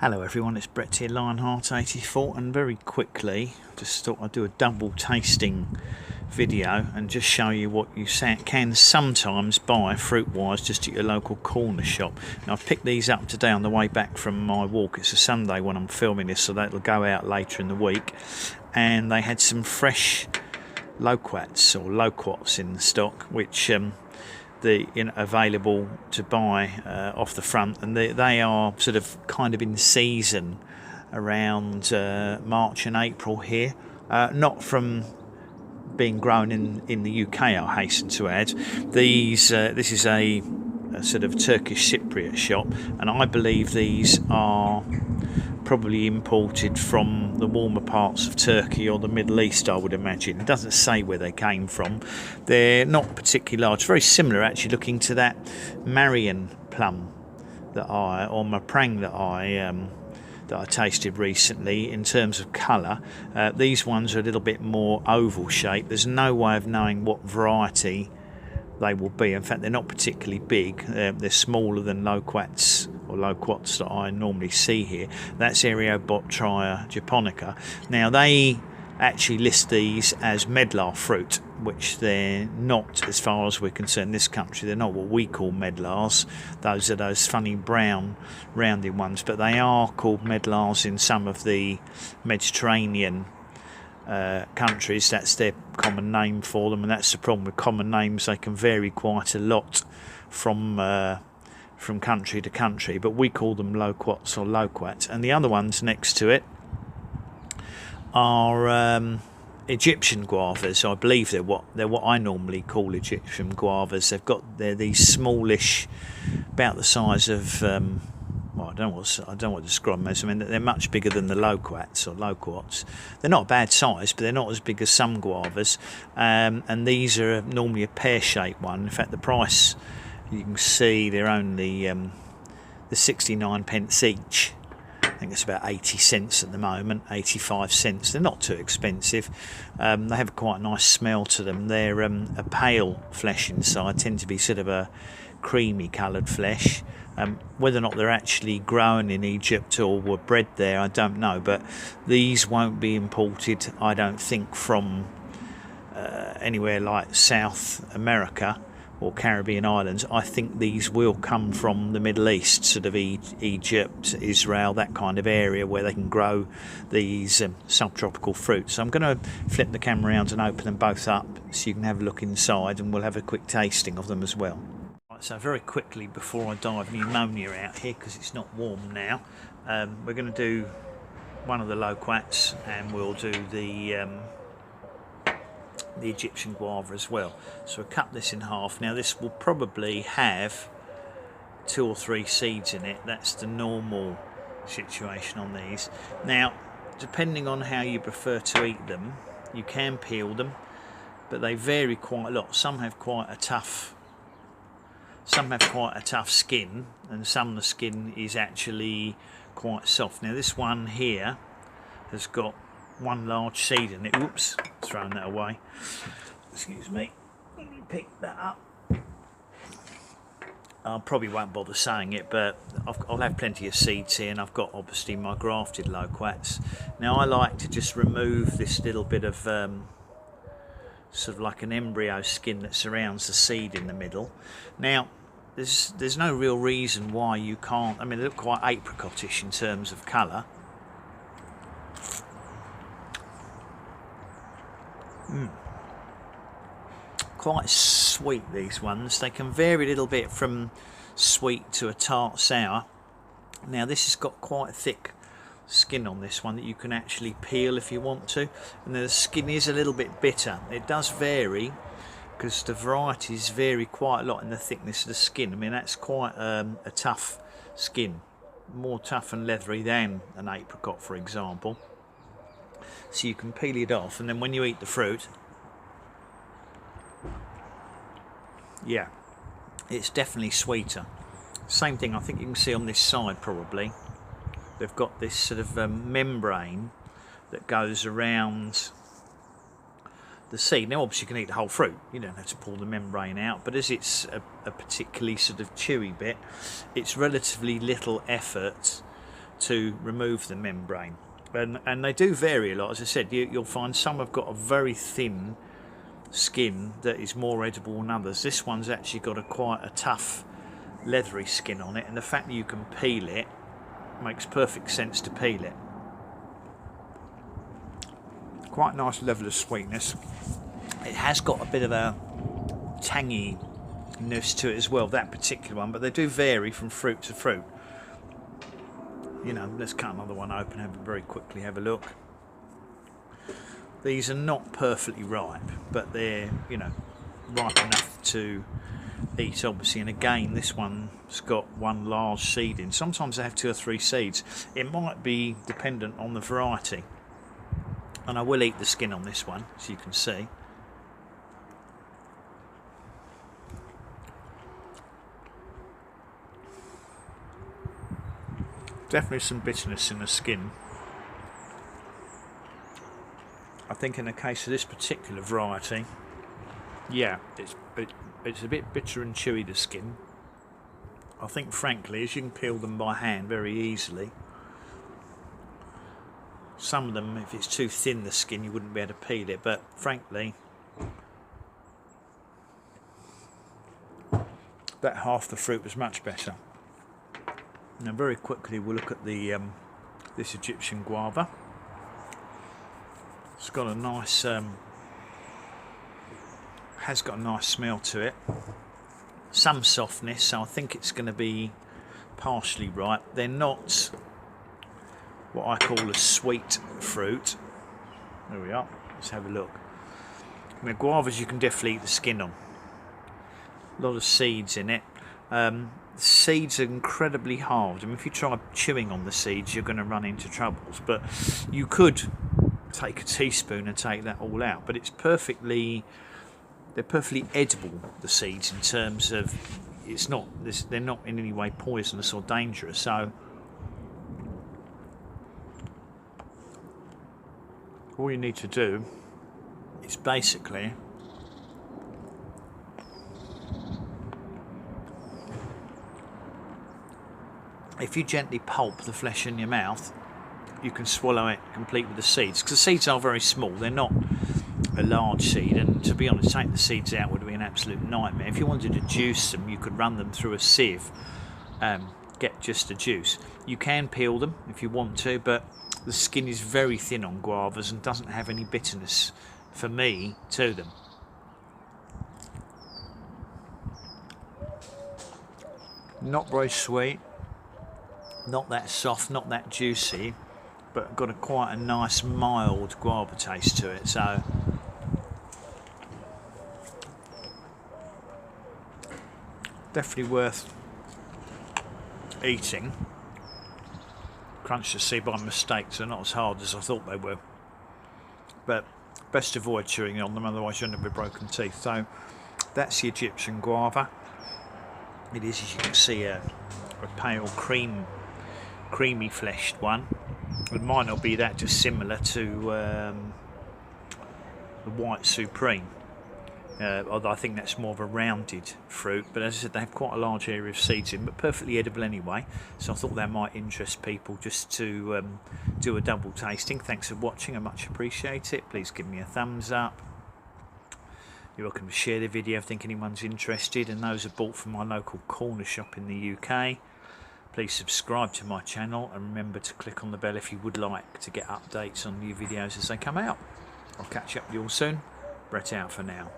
Hello everyone, it's Brett here, Lionheart84, and very quickly just thought I'd do a double tasting video and just show you what you can sometimes buy fruit wise just at your local corner shop. Now I've picked these up today on the way back from my walk. It's a Sunday when I'm filming this, so that'll go out later in the week, and they had some fresh loquats in the stock, which available to buy off the front, and they are sort of kind of in season around March and April here, not from being grown in the UK, I hasten to add. This is a sort of Turkish Cypriot shop, and I believe these are probably imported from the warmer parts of Turkey or the Middle East, I would imagine. It doesn't say where they came from. They're not particularly large, very similar actually looking to that Marion plum or Maprang that I tasted recently in terms of colour. These ones are a little bit more oval shaped. There's no way of knowing what variety they will be. In fact, they're not particularly big. They're smaller than loquats that I normally see here. That's Areoboptria japonica. Now they actually list these as medlar fruit, which they're not as far as we're concerned in this country. They're not what we call medlars. Those are those funny brown rounded ones, but they are called medlars in some of the Mediterranean countries. That's their common name for them, and that's the problem with common names. They can vary quite a lot from country to country, but we call them loquats or loquats. And the other ones next to it are Egyptian guavas. I believe they're what I normally call Egyptian guavas. They're these smallish, about the size of well, I don't know what to describe them as. I mean, they're much bigger than the loquats or loquats. They're not a bad size, but they're not as big as some guavas. And these are normally a pear-shaped one. In fact, the price, you can see they're only the 69 pence each. I think it's about 80 cents at the moment, 85 cents. They're not too expensive. They have quite a nice smell to them. They're a pale flesh inside, tend to be sort of a creamy coloured flesh. Whether or not they're actually grown in Egypt or were bred there, I don't know, but these won't be imported, I don't think, from anywhere like South America or Caribbean islands. I think these will come from the Middle East, sort of Egypt, Israel, that kind of area where they can grow these subtropical fruits. So I'm going to flip the camera around and open them both up so you can have a look inside, and we'll have a quick tasting of them as well. Right, so very quickly, before I dive the ammonia out here, because it's not warm now, we're going to do one of the loquats, and we'll do the Egyptian guava as well. So we'll cut this in half. Now this will probably have 2 or 3 seeds in it. That's the normal situation on these. Now, depending on how you prefer to eat them, you can peel them, but they vary quite a lot. Some have quite a tough skin, and some of the skin is actually quite soft. Now this one here has got one large seed in it. Whoops, thrown that away. Excuse me. Let me pick that up. I probably won't bother saying it, but I'll have plenty of seeds here, and I've got obviously my grafted loquats. Now I like to just remove this little bit of sort of like an embryo skin that surrounds the seed in the middle. Now there's no real reason why you can't. I mean, they look quite apricotish in terms of colour. Quite sweet, these ones. They can vary a little bit from sweet to a tart sour. Now this has got quite a thick skin on this one that you can actually peel if you want to, and the skin is a little bit bitter. It does vary because the varieties vary quite a lot in the thickness of the skin. I mean, that's quite a tough skin, more tough and leathery than an apricot, for example. So you can peel it off, and then when you eat the fruit, yeah, it's definitely sweeter. Same thing I think you can see on this side probably. They've got this sort of membrane that goes around the seed. Now obviously you can eat the whole fruit, you don't have to pull the membrane out, but as it's a particularly sort of chewy bit, it's relatively little effort to remove the membrane. And they do vary a lot. As I said, you'll find some have got a very thin skin that is more edible than others. This one's actually got quite a tough leathery skin on it, and the fact that you can peel it makes perfect sense to peel it. Quite a nice level of sweetness. It has got a bit of a tanginess to it as well, that particular one, but they do vary from fruit to fruit. You know, let's cut another one open, very quickly have a look. These are not perfectly ripe, but they're, you know, ripe enough to eat, obviously. And again, this one's got one large seed in. Sometimes they have 2 or 3 seeds. It might be dependent on the variety. And I will eat the skin on this one, as you can see. Definitely some bitterness in the skin. I think in the case of this particular variety, yeah, it's a bit bitter and chewy, the skin. I think, frankly, as you can peel them by hand very easily, some of them, if it's too thin, the skin, you wouldn't be able to peel it, but frankly, that half the fruit was much better. Now very quickly we'll look at the this Egyptian guava. It's got a nice has got a nice smell to it, some softness, so I think it's going to be partially ripe. They're not what I call a sweet fruit. There we are, let's have a look. Now guavas you can definitely eat the skin on. A lot of seeds in it. Seeds are incredibly hard. I mean, if you try chewing on the seeds, you're going to run into troubles. But you could take a teaspoon and take that all out. But it's they're perfectly edible, the seeds, in terms of they're not in any way poisonous or dangerous. So all you need to do is basically if you gently pulp the flesh in your mouth, you can swallow it complete with the seeds, because the seeds are very small. They're not a large seed, and to be honest, take the seeds out would be an absolute nightmare. If you wanted to juice them, you could run them through a sieve, get just the juice. You can peel them if you want to, but the skin is very thin on guavas and doesn't have any bitterness, for me, to them. Not very sweet. Not that soft, not that juicy, but got quite a nice mild guava taste to it. So definitely worth eating. Crunched the seed by mistake, so not as hard as I thought they were. But best to avoid chewing on them, otherwise you'll end up with broken teeth. So that's the Egyptian guava. It is, as you can see, a pale creamy fleshed one. It might not be that dissimilar to the white supreme, although I think that's more of a rounded fruit. But as I said, they have quite a large area of seeds in, but perfectly edible anyway. So I thought that might interest people just to do a double tasting. Thanks for watching, I much appreciate it. Please give me a thumbs up. You're welcome to share the video if you think anyone's interested, and those are bought from my local corner shop in the UK. Please subscribe to my channel and remember to click on the bell if you would like to get updates on new videos as they come out. I'll catch up with you all soon. Brett out for now.